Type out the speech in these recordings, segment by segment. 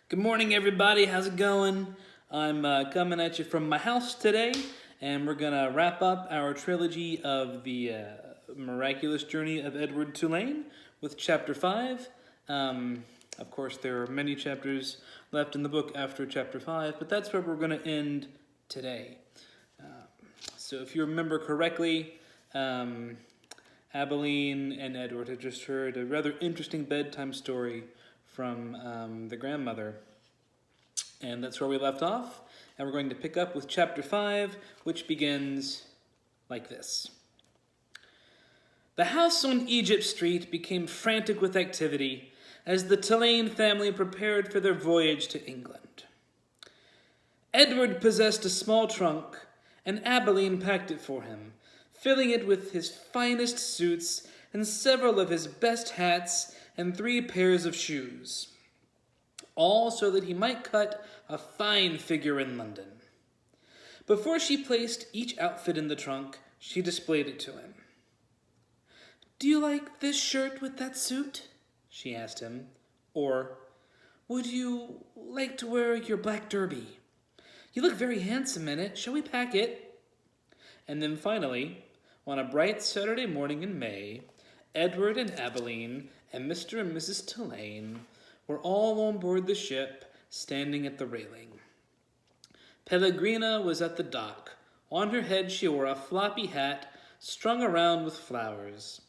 Good morning, everybody. How's it going? I'm coming at you from my house today, and we're going to wrap up our trilogy of the Miraculous Journey of Edward Tulane with Chapter 5. Of course, there are many chapters left in the book after Chapter 5, but that's where we're going to end today. So if you remember correctly, Abilene and Edward had just heard a rather interesting bedtime story from the grandmother. And that's where we left off. And we're going to pick up with Chapter 5, which begins like this. The house on Egypt Street became frantic with activity as the Tulane family prepared for their voyage to England. Edward possessed a small trunk, and Abilene packed it for him, filling it with his finest suits and several of his best hats and 3 pairs of shoes, all so that he might cut a fine figure in London. Before she placed each outfit in the trunk, she displayed it to him. "Do you like this shirt with that suit?" she asked him. Or, "Would you like to wear your black derby? You look very handsome in it. Shall we pack it?" And then finally, on a bright Saturday morning in May, Edward and Abilene and Mr. and Mrs. Tulane were all on board the ship, standing at the railing. Pellegrina was at the dock. On her head she wore a floppy hat strung around with flowers.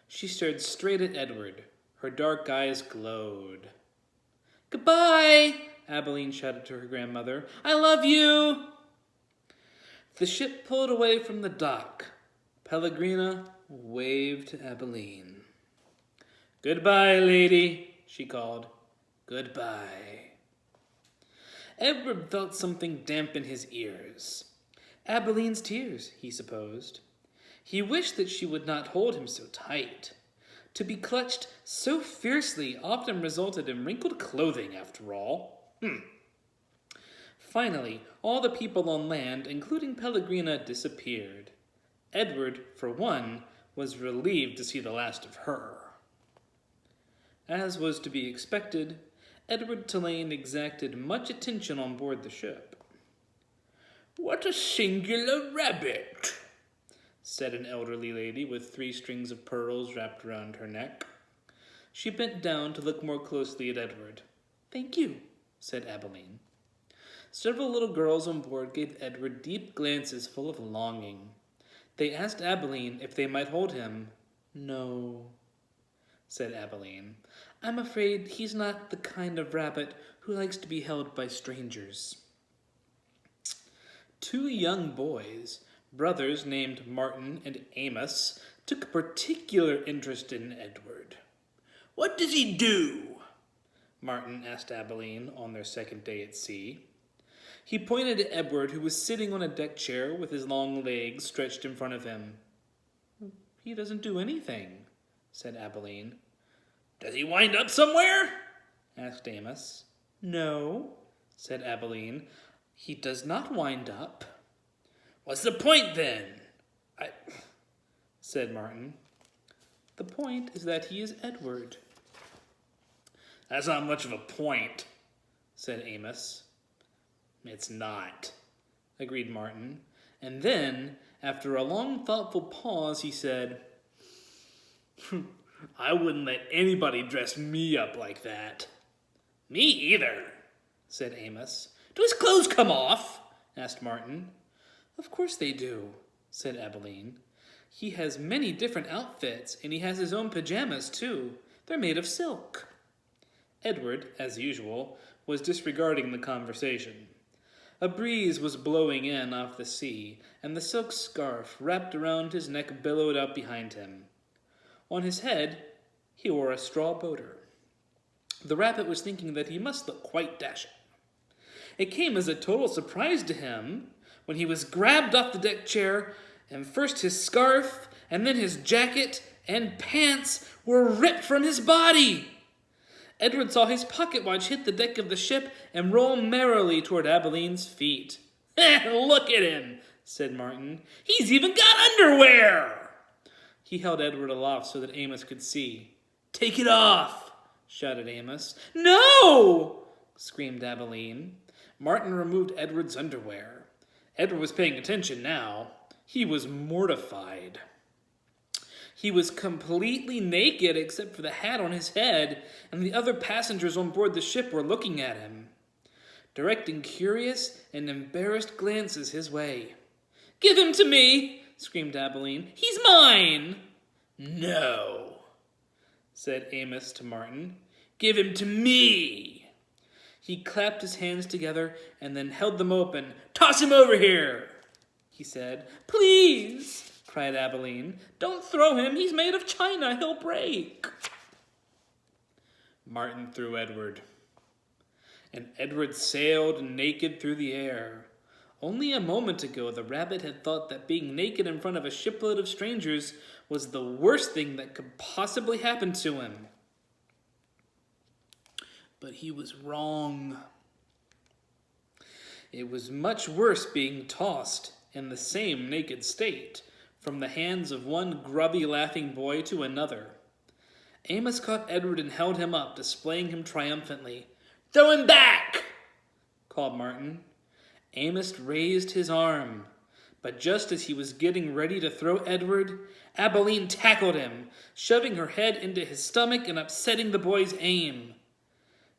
She stared straight at Edward. Her dark eyes glowed. "Goodbye," Abilene shouted to her grandmother. "I love you." The ship pulled away from the dock. Pellegrina waved to Abilene. "Goodbye, lady," she called. "Goodbye." Edward felt something damp in his ears. Abilene's tears, he supposed. He wished that she would not hold him so tight. To be clutched so fiercely often resulted in wrinkled clothing, after all. Finally, all the people on land, including Pellegrina, disappeared. Edward, for one, was relieved to see the last of her. As was to be expected, Edward Tulane exacted much attention on board the ship. "What a singular rabbit," said an elderly lady with 3 strings of pearls wrapped around her neck. She bent down to look more closely at Edward. "Thank you," said Abilene. Several little girls on board gave Edward deep glances full of longing. They asked Abilene if they might hold him. "No," said Abilene. "I'm afraid he's not the kind of rabbit who likes to be held by strangers." 2 young boys, brothers named Martin and Amos, took a particular interest in Edward. "What does he do?" Martin asked Abilene on their second day at sea. He pointed at Edward, who was sitting on a deck chair with his long legs stretched in front of him. "He doesn't do anything," said Abilene. "Does he wind up somewhere?" asked Amos. "No," said Abilene. "He does not wind up." "What's the point, then?" said Martin. "The point is that he is Edward." "That's not much of a point," said Amos. "It's not," agreed Martin. And then, after a long, thoughtful pause, he said, "I wouldn't let anybody dress me up like that." "Me either," said Amos. "Do his clothes come off?" asked Martin. "Of course they do," said Abilene. "He has many different outfits, and he has his own pajamas, too. They're made of silk." Edward, as usual, was disregarding the conversation. A breeze was blowing in off the sea, and the silk scarf wrapped around his neck billowed out behind him. On his head, he wore a straw boater. The rabbit was thinking that he must look quite dashing. It came as a total surprise to him when he was grabbed off the deck chair, and first his scarf, and then his jacket and pants were ripped from his body. Edward saw his pocket watch hit the deck of the ship and roll merrily toward Abilene's feet. "Look at him," said Martin. "He's even got underwear." He held Edward aloft so that Amos could see. "Take it off," shouted Amos. "No!" screamed Abilene. Martin removed Edward's underwear. Edward was paying attention now. He was mortified. He was completely naked except for the hat on his head, and the other passengers on board the ship were looking at him, directing curious and embarrassed glances his way. "Give him to me!" screamed Abilene. "He's mine!" "No," said Amos to Martin. "Give him to me!" He clapped his hands together and then held them open. "Toss him over here," he said. "Please," cried Abilene. "Don't throw him. He's made of china. He'll break." Martin threw Edward, and Edward sailed naked through the air. Only a moment ago, the rabbit had thought that being naked in front of a shipload of strangers was the worst thing that could possibly happen to him. But he was wrong. It was much worse being tossed in the same naked state from the hands of one grubby, laughing boy to another. Amos caught Edward and held him up, displaying him triumphantly. "Throw him back!" called Martin. Amos raised his arm, but just as he was getting ready to throw Edward, Abilene tackled him, shoving her head into his stomach and upsetting the boy's aim.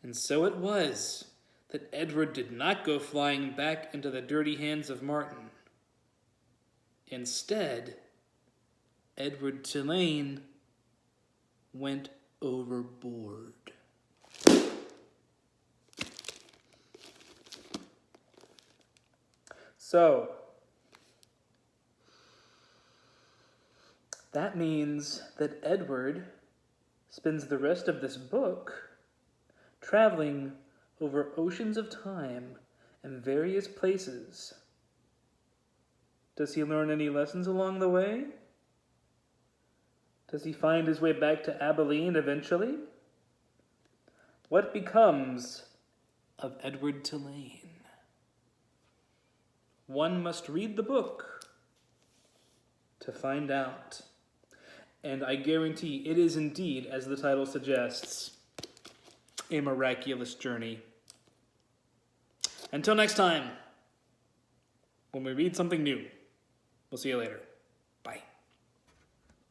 And so it was that Edward did not go flying back into the dirty hands of Martin. Instead, Edward Tulane went overboard. So, that means that Edward spends the rest of this book traveling over oceans of time and various places. Does he learn any lessons along the way? Does he find his way back to Abilene eventually? What becomes of Edward Tulane? One must read the book to find out. And I guarantee it is indeed, as the title suggests, a miraculous journey. Until next time, when we read something new, we'll see you later. Bye.